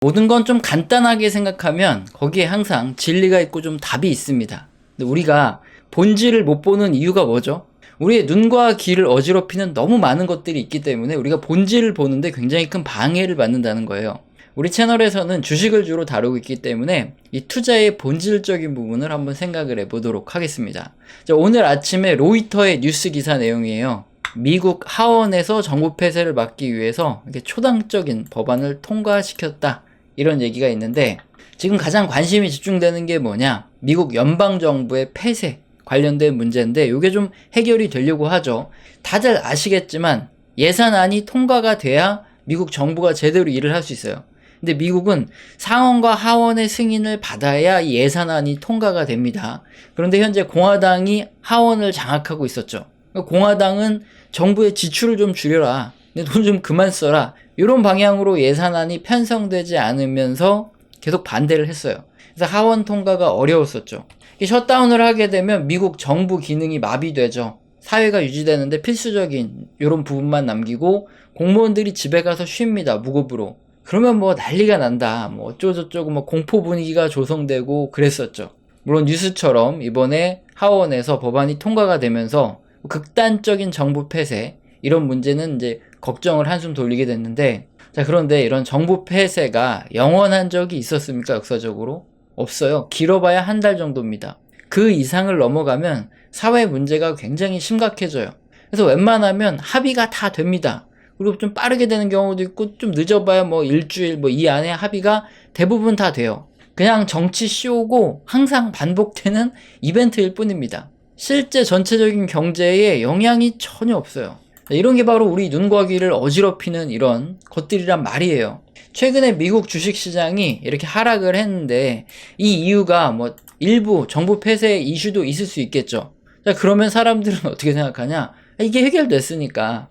모든 건 좀 간단하게 생각하면 거기에 항상 진리가 있고 좀 답이 있습니다. 근데 우리가 본질을 못 보는 이유가 뭐죠? 우리의 눈과 귀를 어지럽히는 너무 많은 것들이 있기 때문에 우리가 본질을 보는데 굉장히 큰 방해를 받는다는 거예요. 우리 채널에서는 주식을 주로 다루고 있기 때문에 이 투자의 본질적인 부분을 한번 생각을 해보도록 하겠습니다. 자, 오늘 아침에 로이터의 뉴스 기사 내용이에요. 미국 하원에서 정부 폐쇄를 막기 위해서 이렇게 초당적인 법안을 통과시켰다, 이런 얘기가 있는데, 지금 가장 관심이 집중되는 게 뭐냐, 미국 연방정부의 폐쇄 관련된 문제인데 이게 좀 해결이 되려고 하죠. 다들 아시겠지만 예산안이 통과가 돼야 미국 정부가 제대로 일을 할 수 있어요. 근데 미국은 상원과 하원의 승인을 받아야 이 예산안이 통과가 됩니다. 그런데 현재 공화당이 하원을 장악하고 있었죠. 공화당은 정부의 지출을 좀 줄여라, 돈 좀 그만 써라, 이런 방향으로 예산안이 편성되지 않으면서 계속 반대를 했어요. 그래서 하원 통과가 어려웠었죠. 셧다운을 하게 되면 미국 정부 기능이 마비되죠. 사회가 유지되는데 필수적인 이런 부분만 남기고 공무원들이 집에 가서 쉽니다, 무급으로. 그러면 뭐 난리가 난다, 뭐 어쩌고저쩌고, 뭐 공포 분위기가 조성되고 그랬었죠. 물론 뉴스처럼 이번에 하원에서 법안이 통과가 되면서 극단적인 정부 폐쇄, 이런 문제는 이제 걱정을 한숨 돌리게 됐는데, 자, 그런데 이런 정부 폐쇄가 영원한 적이 있었습니까? 역사적으로? 없어요. 길어봐야 한 달 정도입니다. 그 이상을 넘어가면 사회 문제가 굉장히 심각해져요. 그래서 웬만하면 합의가 다 됩니다. 그리고 좀 빠르게 되는 경우도 있고, 좀 늦어봐야 뭐 일주일 뭐 이 안에 합의가 대부분 다 돼요. 그냥 정치 쇼고 항상 반복되는 이벤트일 뿐입니다. 실제 전체적인 경제에 영향이 전혀 없어요. 이런 게 바로 우리 눈과 귀를 어지럽히는 이런 것들이란 말이에요. 최근에 미국 주식시장이 이렇게 하락을 했는데 이 이유가 뭐 일부 정부 폐쇄 이슈도 있을 수 있겠죠. 자, 그러면 사람들은 어떻게 생각하냐? 이게 해결됐으니까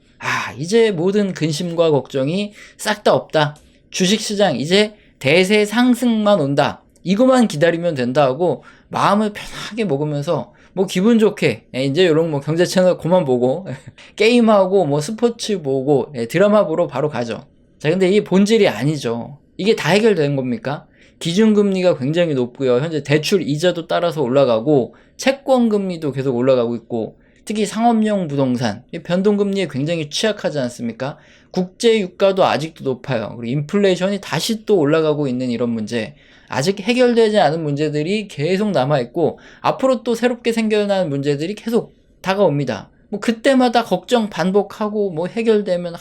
이제 모든 근심과 걱정이 싹 다 없다, 주식시장 이제 대세 상승만 온다, 이것만 기다리면 된다 하고 마음을 편하게 먹으면서 뭐 기분 좋게 이제 요런 뭐 경제 채널 그만 보고 게임하고 뭐 스포츠 보고 드라마 보러 바로 가죠. 자, 근데 이게 본질이 아니죠. 이게 다 해결된 겁니까? 기준금리가 굉장히 높고요. 현재 대출 이자도 따라서 올라가고 채권금리도 계속 올라가고 있고, 특히 상업용 부동산 변동금리에 굉장히 취약하지 않습니까? 국제유가도 아직도 높아요. 그리고 인플레이션이 다시 또 올라가고 있는 이런 문제, 아직 해결되지 않은 문제들이 계속 남아있고 앞으로 또 새롭게 생겨나는 문제들이 계속 다가옵니다. 뭐 그때마다 걱정 반복하고 뭐 해결되면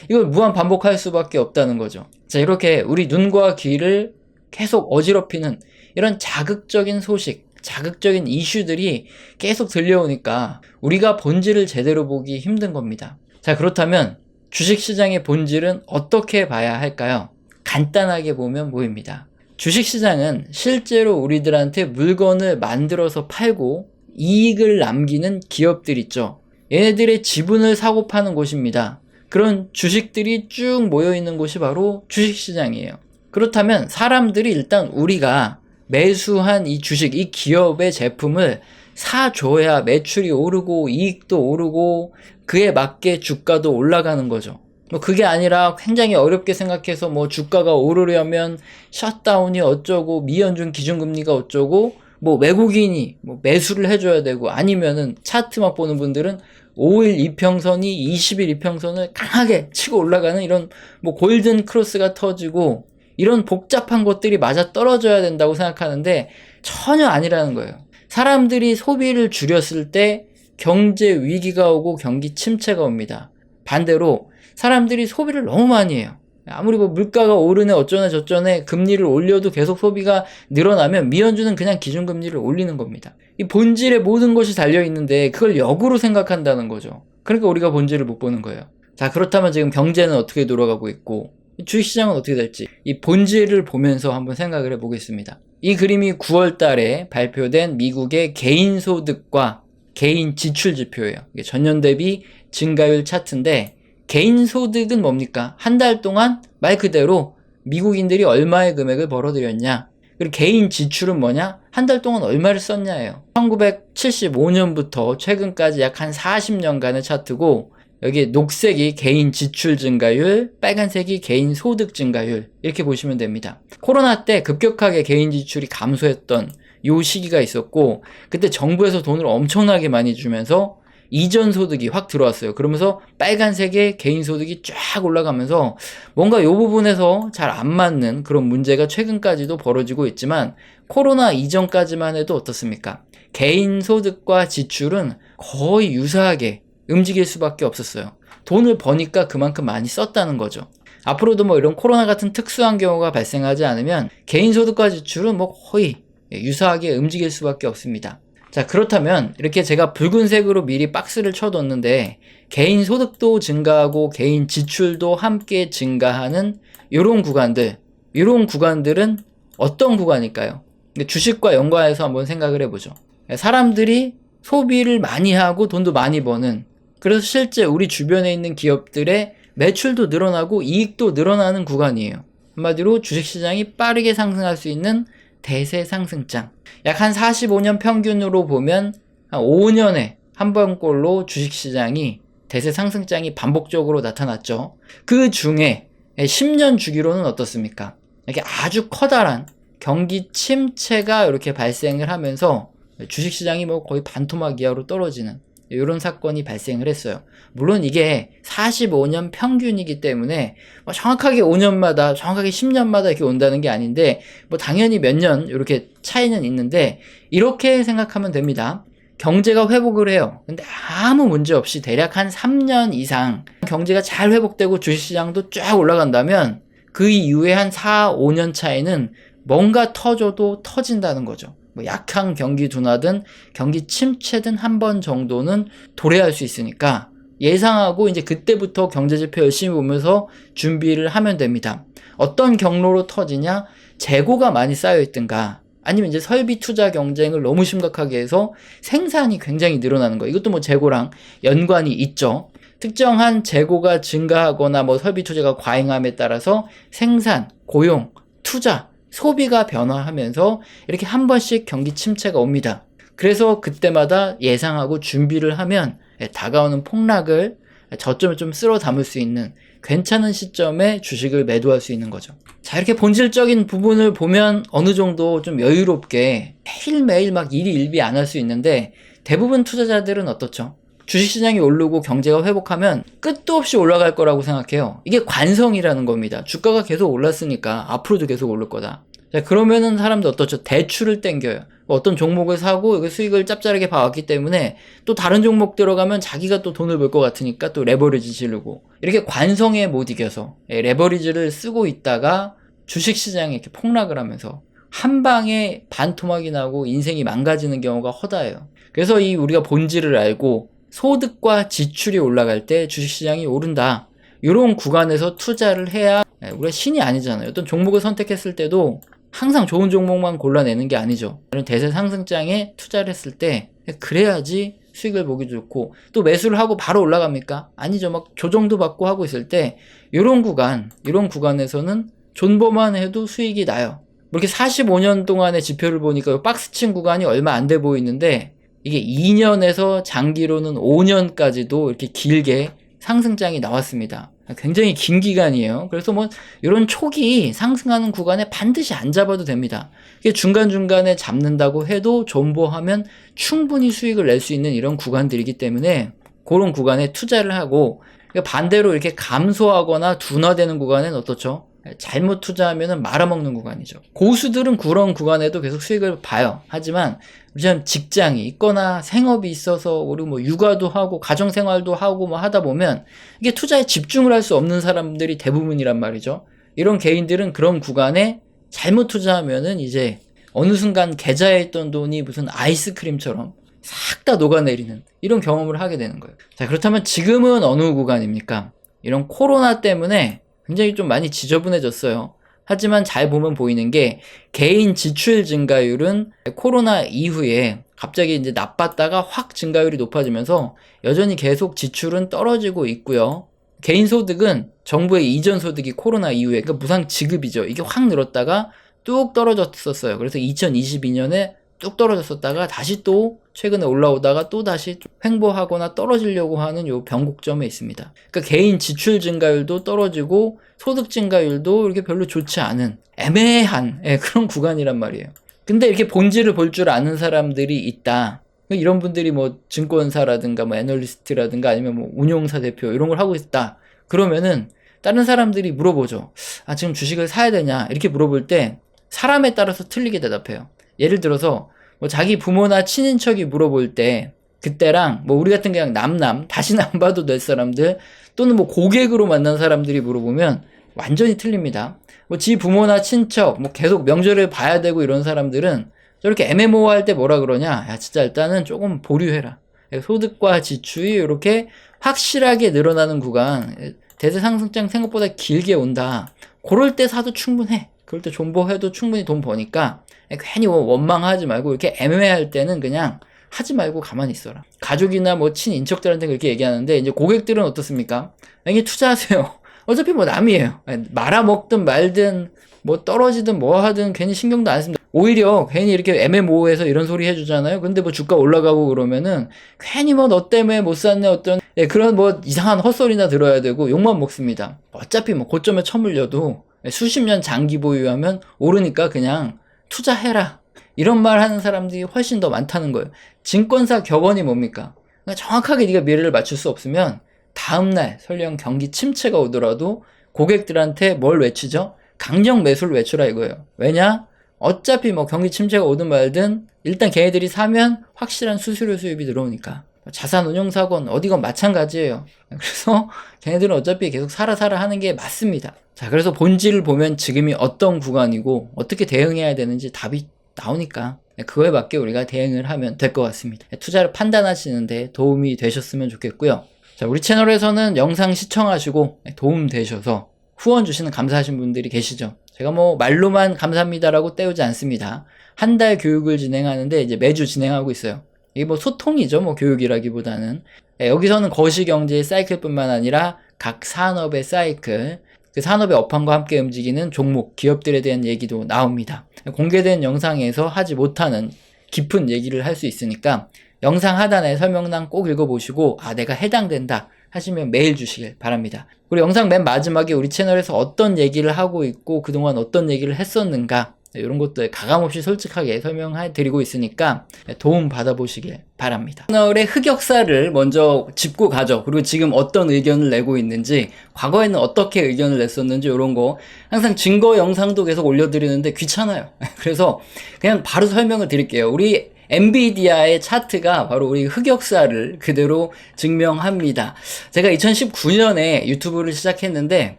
이걸 무한 반복할 수밖에 없다는 거죠. 자, 이렇게 우리 눈과 귀를 계속 어지럽히는 이런 자극적인 소식, 자극적인 이슈들이 계속 들려오니까 우리가 본질을 제대로 보기 힘든 겁니다. 자, 그렇다면 주식시장의 본질은 어떻게 봐야 할까요? 간단하게 보면 보입니다. 주식시장은 실제로 우리들한테 물건을 만들어서 팔고 이익을 남기는 기업들 있죠. 얘네들의 지분을 사고 파는 곳입니다. 그런 주식들이 쭉 모여있는 곳이 바로 주식시장이에요. 그렇다면 사람들이 일단 우리가 매수한 이 주식, 이 기업의 제품을 사줘야 매출이 오르고 이익도 오르고 그에 맞게 주가도 올라가는 거죠. 뭐 그게 아니라 굉장히 어렵게 생각해서 뭐 주가가 오르려면 셧다운이 어쩌고 미연준 기준금리가 어쩌고 뭐 외국인이 뭐 매수를 해줘야 되고, 아니면은 차트만 보는 분들은 5일 이평선이 20일 이평선을 강하게 치고 올라가는 이런 뭐 골든 크로스가 터지고 이런 복잡한 것들이 맞아 떨어져야 된다고 생각하는데 전혀 아니라는 거예요. 사람들이 소비를 줄였을 때 경제 위기가 오고 경기 침체가 옵니다. 반대로 사람들이 소비를 너무 많이 해요. 아무리 뭐 물가가 오르네 어쩌네 저쩌네 금리를 올려도 계속 소비가 늘어나면 미연준은 그냥 기준금리를 올리는 겁니다. 이 본질에 모든 것이 달려있는데 그걸 역으로 생각한다는 거죠. 그러니까 우리가 본질을 못 보는 거예요. 자, 그렇다면 지금 경제는 어떻게 돌아가고 있고 주식시장은 어떻게 될지 이 본질을 보면서 한번 생각을 해보겠습니다. 이 그림이 9월 달에 발표된 미국의 개인소득과 개인 지출 지표예요. 이게 전년 대비 증가율 차트인데, 개인소득은 뭡니까? 한 달 동안 말 그대로 미국인들이 얼마의 금액을 벌어들였냐, 그리고 개인 지출은 뭐냐? 한 달 동안 얼마를 썼냐예요. 1975년부터 최근까지 약 한 40년간의 차트고, 여기 녹색이 개인 지출 증가율, 빨간색이 개인 소득 증가율, 이렇게 보시면 됩니다. 코로나 때 급격하게 개인 지출이 감소했던 요 시기가 있었고, 그때 정부에서 돈을 엄청나게 많이 주면서 이전 소득이 확 들어왔어요. 그러면서 빨간색의 개인 소득이 쫙 올라가면서 뭔가 요 부분에서 잘 안 맞는 그런 문제가 최근까지도 벌어지고 있지만, 코로나 이전까지만 해도 어떻습니까? 개인 소득과 지출은 거의 유사하게 움직일 수밖에 없었어요. 돈을 버니까 그만큼 많이 썼다는 거죠. 앞으로도 뭐 이런 코로나 같은 특수한 경우가 발생하지 않으면 개인 소득과 지출은 뭐 거의 유사하게 움직일 수밖에 없습니다. 자, 그렇다면 이렇게 제가 붉은색으로 미리 박스를 쳐뒀는데 개인 소득도 증가하고 개인 지출도 함께 증가하는 이런 구간들은 어떤 구간일까요? 주식과 연관해서 한번 생각을 해보죠. 사람들이 소비를 많이 하고 돈도 많이 버는, 그래서 실제 우리 주변에 있는 기업들의 매출도 늘어나고 이익도 늘어나는 구간이에요. 한마디로 주식시장이 빠르게 상승할 수 있는 대세 상승장. 약 한 45년 평균으로 보면 한 5년에 한 번꼴로 주식시장이 대세 상승장이 반복적으로 나타났죠. 그 중에 10년 주기로는 어떻습니까? 이렇게 아주 커다란 경기 침체가 이렇게 발생을 하면서 주식시장이 뭐 거의 반토막 이하로 떨어지는 이런 사건이 발생을 했어요. 물론 이게 45년 평균이기 때문에 뭐 정확하게 5년마다, 정확하게 10년마다 이렇게 온다는 게 아닌데, 뭐 당연히 몇 년 이렇게 차이는 있는데, 이렇게 생각하면 됩니다. 경제가 회복을 해요. 근데 아무 문제 없이 대략 한 3년 이상 경제가 잘 회복되고 주식시장도 쫙 올라간다면 그 이후에 한 4, 5년 차이는 뭔가 터져도 터진다는 거죠. 뭐 약한 경기 둔화든 경기 침체든 한 번 정도는 도래할 수 있으니까 예상하고 이제 그때부터 경제지표 열심히 보면서 준비를 하면 됩니다. 어떤 경로로 터지냐? 재고가 많이 쌓여 있든가, 아니면 이제 설비 투자 경쟁을 너무 심각하게 해서 생산이 굉장히 늘어나는 거예요. 이것도 뭐 재고랑 연관이 있죠. 특정한 재고가 증가하거나 뭐 설비 투자가 과잉함에 따라서 생산, 고용, 투자, 소비가 변화하면서 이렇게 한 번씩 경기 침체가 옵니다. 그래서 그때마다 예상하고 준비를 하면 다가오는 폭락을 저점을 좀 쓸어 담을 수 있는 괜찮은 시점에 주식을 매도할 수 있는 거죠. 자, 이렇게 본질적인 부분을 보면 어느 정도 좀 여유롭게 매일매일 막 일이 일비 안 할 수 있는데, 대부분 투자자들은 어떻죠? 주식시장이 오르고 경제가 회복하면 끝도 없이 올라갈 거라고 생각해요. 이게 관성이라는 겁니다. 주가가 계속 올랐으니까 앞으로도 계속 오를 거다. 자, 그러면은 사람들 어떻죠? 대출을 땡겨요. 어떤 종목을 사고 여기 수익을 짭짤하게 봐왔기 때문에 또 다른 종목 들어가면 자기가 또 돈을 벌 것 같으니까 또 레버리지 지르고, 이렇게 관성에 못 이겨서 레버리지를 쓰고 있다가 주식시장에 이렇게 폭락을 하면서 한 방에 반토막이 나고 인생이 망가지는 경우가 허다해요. 그래서 우리가 본질을 알고 소득과 지출이 올라갈 때 주식시장이 오른다, 이런 구간에서 투자를 해야, 우리가 신이 아니잖아요. 어떤 종목을 선택했을 때도 항상 좋은 종목만 골라내는 게 아니죠. 이런 대세 상승장에 투자를 했을 때 그래야지 수익을 보기 좋고, 또 매수를 하고 바로 올라갑니까? 아니죠. 막 조정도 받고 하고 있을 때 이런 구간에서는 존버만 해도 수익이 나요. 이렇게 45년 동안의 지표를 보니까 박스친 구간이 얼마 안 돼 보이는데, 이게 2년에서 장기로는 5년까지도 이렇게 길게 상승장이 나왔습니다. 굉장히 긴 기간이에요. 그래서 뭐 이런 초기 상승하는 구간에 반드시 안 잡아도 됩니다. 이게 중간중간에 잡는다고 해도 존버하면 충분히 수익을 낼 수 있는 이런 구간들이기 때문에 그런 구간에 투자를 하고, 반대로 이렇게 감소하거나 둔화되는 구간은 어떻죠? 잘못 투자하면 말아먹는 구간이죠. 고수들은 그런 구간에도 계속 수익을 봐요. 하지만 우리처럼 직장이 있거나 생업이 있어서, 그리고 뭐 육아도 하고 가정생활도 하고 뭐 하다 보면 이게 투자에 집중을 할 수 없는 사람들이 대부분이란 말이죠. 이런 개인들은 그런 구간에 잘못 투자하면은 이제 어느 순간 계좌에 있던 돈이 무슨 아이스크림처럼 싹 다 녹아내리는 이런 경험을 하게 되는 거예요. 자, 그렇다면 지금은 어느 구간입니까? 이런 코로나 때문에 굉장히 좀 많이 지저분해졌어요. 하지만 잘 보면 보이는 게, 개인 지출 증가율은 코로나 이후에 갑자기 이제 나빴다가 확 증가율이 높아지면서 여전히 계속 지출은 떨어지고 있고요. 개인 소득은 정부의 이전 소득이 코로나 이후에, 그러니까 무상 지급이죠. 이게 확 늘었다가 뚝 떨어졌었어요. 그래서 2022년에 뚝 떨어졌었다가 다시 또 최근에 올라오다가 또 다시 횡보하거나 떨어지려고 하는 요 변곡점에 있습니다. 그러니까 개인 지출 증가율도 떨어지고 소득 증가율도 이렇게 별로 좋지 않은 애매한 그런 구간이란 말이에요. 근데 이렇게 본질을 볼 줄 아는 사람들이 있다. 이런 분들이 뭐 증권사라든가 뭐 애널리스트라든가 아니면 뭐 운용사 대표 이런 걸 하고 있다. 그러면은 다른 사람들이 물어보죠. 아, 지금 주식을 사야 되냐? 이렇게 물어볼 때 사람에 따라서 틀리게 대답해요. 예를 들어서 뭐 자기 부모나 친인척이 물어볼 때 그때랑 뭐 우리 같은 그냥 남남 다시는 안 봐도 될 사람들 또는 뭐 고객으로 만난 사람들이 물어보면 완전히 틀립니다. 뭐 지 부모나 친척 뭐 계속 명절을 봐야 되고 이런 사람들은 저렇게 애매모호할 때 뭐라 그러냐? 야, 진짜 일단은 조금 보류해라. 소득과 지출이 이렇게 확실하게 늘어나는 구간, 대세 상승장 생각보다 길게 온다. 그럴 때 사도 충분해. 그럴 때 존버해도 충분히 돈 버니까 괜히 원망하지 말고 이렇게 애매할 때는 그냥 하지 말고 가만히 있어라. 가족이나 뭐 친인척들한테 그렇게 얘기하는데 이제 고객들은 어떻습니까? 그냥 투자하세요. 어차피 뭐 남이에요. 말아먹든 말든 뭐 떨어지든 뭐 하든 괜히 신경도 안 씁니다. 오히려 괜히 이렇게 애매모호해서 이런 소리 해주잖아요. 근데 뭐 주가 올라가고 그러면은 괜히 뭐 너 때문에 못 샀네 어떤 그런 뭐 이상한 헛소리나 들어야 되고 욕만 먹습니다. 어차피 뭐 고점에 처물려도 수십 년 장기 보유하면 오르니까 그냥 투자해라. 이런 말 하는 사람들이 훨씬 더 많다는 거예요. 증권사 격언이 뭡니까? 그러니까 정확하게 네가 미래를 맞출 수 없으면 다음날 설령 경기 침체가 오더라도 고객들한테 뭘 외치죠? 강력 매수를 외추라 이거예요. 왜냐? 어차피 뭐 경기 침체가 오든 말든 일단 걔네들이 사면 확실한 수수료 수입이 들어오니까. 자산운용사건 어디건 마찬가지예요. 그래서 걔네들은 어차피 계속 사라 하는 게 맞습니다. 자, 그래서 본질을 보면 지금이 어떤 구간이고 어떻게 대응해야 되는지 답이 나오니까 그거에 맞게 우리가 대응을 하면 될 것 같습니다. 투자를 판단하시는데 도움이 되셨으면 좋겠고요. 자, 우리 채널에서는 영상 시청하시고 도움 되셔서 후원 주시는 감사하신 분들이 계시죠. 제가 뭐 말로만 감사합니다라고 때우지 않습니다. 한 달 교육을 진행하는데 이제 매주 진행하고 있어요. 이게 뭐 소통이죠. 뭐 교육이라기보다는. 여기서는 거시경제의 사이클뿐만 아니라 각 산업의 사이클, 그 산업의 업황과 함께 움직이는 종목, 기업들에 대한 얘기도 나옵니다. 공개된 영상에서 하지 못하는 깊은 얘기를 할 수 있으니까 영상 하단에 설명란 꼭 읽어보시고 아, 내가 해당된다 하시면 메일 주시길 바랍니다. 그리고 영상 맨 마지막에 우리 채널에서 어떤 얘기를 하고 있고 그동안 어떤 얘기를 했었는가 이런 것들 가감없이 솔직하게 설명해 드리고 있으니까 도움 받아보시길 바랍니다. 채널의 흑역사를 먼저 짚고 가죠. 그리고 지금 어떤 의견을 내고 있는지, 과거에는 어떻게 의견을 냈었는지 이런 거 항상 증거 영상도 계속 올려드리는데 귀찮아요. 그래서 그냥 바로 설명을 드릴게요. 우리 엔비디아의 차트가 바로 우리 흑역사를 그대로 증명합니다. 제가 2019년에 유튜브를 시작했는데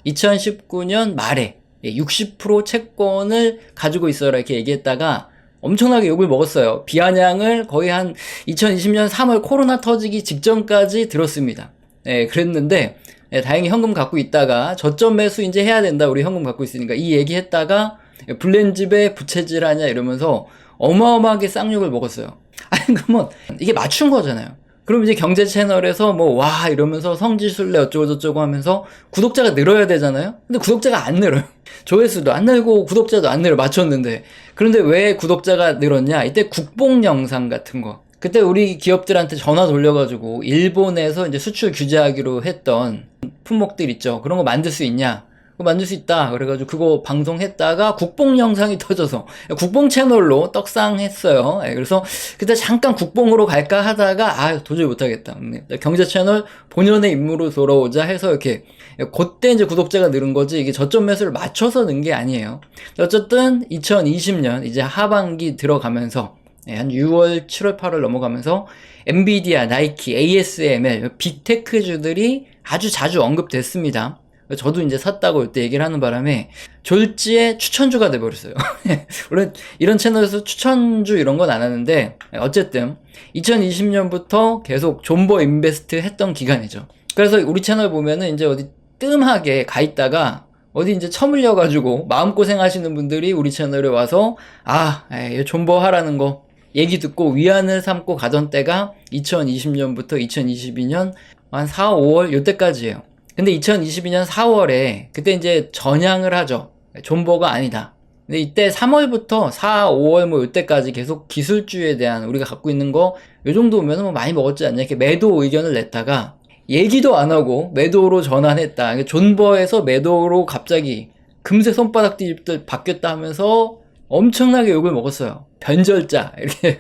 2019년 말에 60% 채권을 가지고 있어라 이렇게 얘기했다가 엄청나게 욕을 먹었어요. 비아냥을 거의 한 2020년 3월 코로나 터지기 직전까지 들었습니다. 그랬는데 다행히 현금 갖고 있다가 저점 매수 이제 해야 된다. 우리 현금 갖고 있으니까 이 얘기했다가 블렌집에 부채질 하냐 이러면서 어마어마하게 쌍욕을 먹었어요. 아니 그러면 이게 맞춘 거잖아요. 그럼 이제 경제 채널에서 뭐 와 이러면서 성지순례 어쩌고 저쩌고 하면서 구독자가 늘어야 되잖아요. 근데 구독자가 안 늘어요. 조회수도 안 늘고 구독자도 안 늘어 맞췄는데. 그런데 왜 구독자가 늘었냐? 이때 국뽕 영상 같은 거. 그때 우리 기업들한테 전화 돌려가지고 일본에서 이제 수출 규제하기로 했던 품목들 있죠. 그런 거 만들 수 있냐? 그거 만들 수 있다. 그래가지고 그거 방송했다가 국뽕 영상이 터져서 국뽕 채널로 떡상했어요. 그래서 그때 잠깐 국뽕으로 갈까 하다가 도저히 못하겠다. 경제 채널 본연의 임무로 돌아오자 해서 이렇게 그때 이제 구독자가 늘은 거지 이게 저점 매수를 맞춰서 는 게 아니에요. 어쨌든 2020년 이제 하반기 들어가면서 한 6월, 7월, 8월 넘어가면서 엔비디아, 나이키, ASML 빅테크주들이 아주 자주 언급됐습니다. 저도 이제 샀다고 이때 얘기를 하는 바람에 졸지에 추천주가 돼버렸어요. 물론 이런 채널에서 추천주 이런 건 안 하는데 어쨌든 2020년부터 계속 존버 인베스트 했던 기간이죠. 그래서 우리 채널 보면은 이제 어디 뜸하게 가 있다가 어디 이제 처물려가지고 마음고생 하시는 분들이 우리 채널에 와서 존버 하라는 거 얘기 듣고 위안을 삼고 가던 때가 2020년부터 2022년 한 4, 5월 요때까지예요. 근데 2022년 4월에 그때 이제 전향을 하죠. 존버가 아니다. 근데 이때 3월부터 4, 5월 뭐 이때까지 계속 기술주에 대한 우리가 갖고 있는 거 요 정도면 뭐 많이 먹었지 않냐 이렇게 매도 의견을 냈다가 얘기도 안 하고 매도로 전환했다. 존버에서 매도로 갑자기 금세 손바닥 뒤집듯 바뀌었다 하면서 엄청나게 욕을 먹었어요. 변절자 이렇게.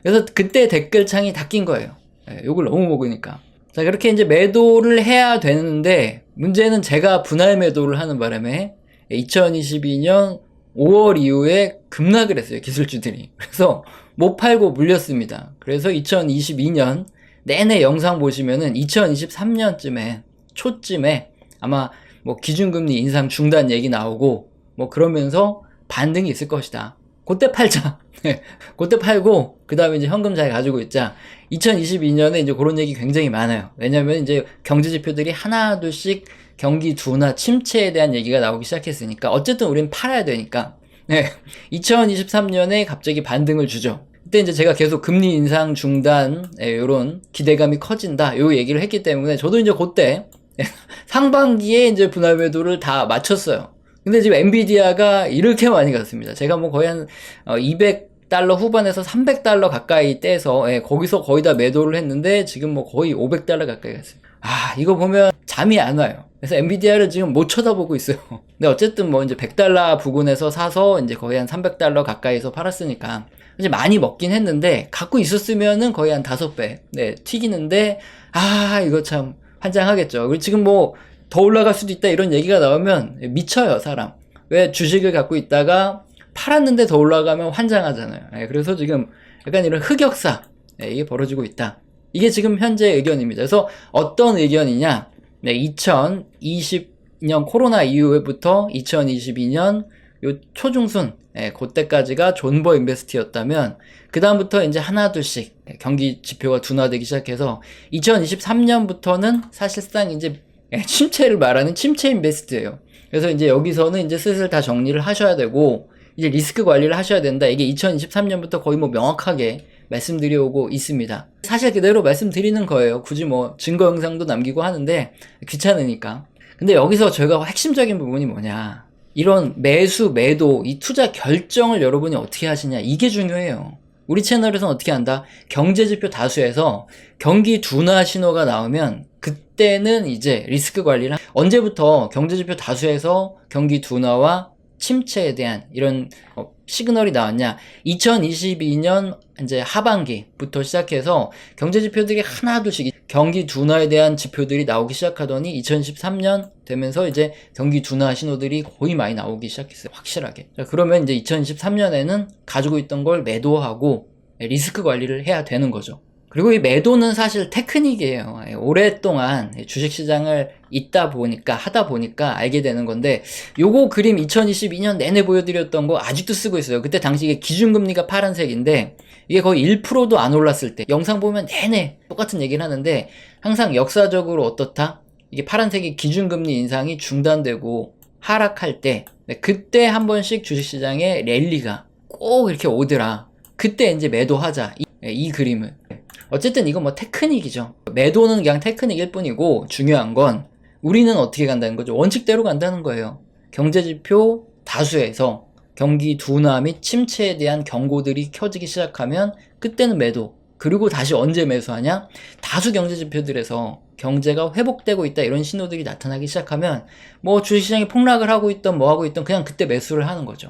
그래서 그때 댓글창이 다 낀 거예요. 욕을 너무 먹으니까. 자, 그렇게 이제 매도를 해야 되는데 문제는 제가 분할 매도를 하는 바람에 2022년 5월 이후에 급락을 했어요, 기술주들이. 그래서 못 팔고 물렸습니다. 그래서 2022년 내내 영상 보시면은 2023년쯤에 초쯤에 아마 뭐 기준금리 인상 중단 얘기 나오고 뭐 그러면서 반등이 있을 것이다. 그때 팔자. 그때 팔고 그 다음에 이제 현금 잘 가지고 있자. 2022년에 이제 그런 얘기 굉장히 많아요. 왜냐면 이제 경제 지표들이 하나 둘씩 경기 둔화 침체에 대한 얘기가 나오기 시작했으니까 어쨌든 우리는 팔아야 되니까. 2023년에 갑자기 반등을 주죠. 그때 이제 제가 계속 금리 인상 중단 요런 기대감이 커진다 요 얘기를 했기 때문에 저도 이제 그때 상반기에 이제 분할 매도를 다 마쳤어요. 근데 지금 엔비디아가 이렇게 많이 갔습니다. 제가 뭐 거의 한 200달러 후반에서 300달러 가까이 떼서 거기서 거의 다 매도를 했는데 지금 뭐 거의 500달러 가까이 갔어요. 아, 이거 보면 잠이 안 와요. 그래서 엔비디아를 지금 못 쳐다보고 있어요. 근데 어쨌든 뭐 이제 100달러 부근에서 사서 이제 거의 한 300달러 가까이서 팔았으니까 이제 많이 먹긴 했는데 갖고 있었으면은 거의 한 5배 튀기는데 이거 참 환장하겠죠. 그리고 지금 뭐 더 올라갈 수도 있다 이런 얘기가 나오면 미쳐요, 사람. 왜 주식을 갖고 있다가 팔았는데 더 올라가면 환장하잖아요. 그래서 지금 약간 이런 흑역사 이게 벌어지고 있다. 이게 지금 현재 의견입니다. 그래서 어떤 의견이냐? 2020년 코로나 이후부터 2022년 요 초중순 그때까지가 존버 인베스트였다면 그 다음부터 이제 하나 둘씩 경기 지표가 둔화되기 시작해서 2023년부터는 사실상 이제 침체를 말하는 침체 인베스트예요. 그래서 이제 여기서는 이제 슬슬 다 정리를 하셔야 되고 이제 리스크 관리를 하셔야 된다. 이게 2023년부터 거의 뭐 명확하게 말씀드려오고 있습니다. 사실 그대로 말씀드리는 거예요. 굳이 뭐 증거 영상도 남기고 하는데 귀찮으니까. 근데 여기서 저희가 핵심적인 부분이 뭐냐, 이런 매수 매도 이 투자 결정을 여러분이 어떻게 하시냐, 이게 중요해요. 우리 채널에서는 어떻게 한다? 경제지표 다수에서 경기 둔화 신호가 나오면 그때는 이제 리스크 관리를 언제부터 경제지표 다수에서 경기 둔화와 침체에 대한 이런 시그널이 나왔냐? 2022년 이제 하반기부터 시작해서 경제 지표들이 하나둘씩 경기 둔화에 대한 지표들이 나오기 시작하더니 2013년 되면서 이제 경기 둔화 신호들이 거의 많이 나오기 시작했어요. 확실하게. 자, 그러면 이제 2023년에는 가지고 있던 걸 매도하고 리스크 관리를 해야 되는 거죠. 그리고 이 매도는 사실 테크닉이에요. 오랫동안 주식시장을 하다 보니까 알게 되는 건데, 요거 그림 2022년 내내 보여드렸던 거 아직도 쓰고 있어요. 그때 당시 이게 기준금리가 파란색인데, 이게 거의 1%도 안 올랐을 때, 영상 보면 내내 똑같은 얘기를 하는데, 항상 역사적으로 어떻다? 이게 파란색이 기준금리 인상이 중단되고 하락할 때, 그때 한 번씩 주식시장에 랠리가 꼭 이렇게 오더라. 그때 이제 매도하자. 이 그림을. 어쨌든 이건 뭐 테크닉이죠. 매도는 그냥 테크닉일 뿐이고 중요한 건 우리는 어떻게 간다는 거죠. 원칙대로 간다는 거예요. 경제지표 다수에서 경기 둔화 및 침체에 대한 경고들이 켜지기 시작하면 그때는 매도. 그리고 다시 언제 매수하냐? 다수 경제지표들에서 경제가 회복되고 있다 이런 신호들이 나타나기 시작하면 뭐 주식시장이 폭락을 하고 있던 뭐 하고 있던 그냥 그때 매수를 하는 거죠.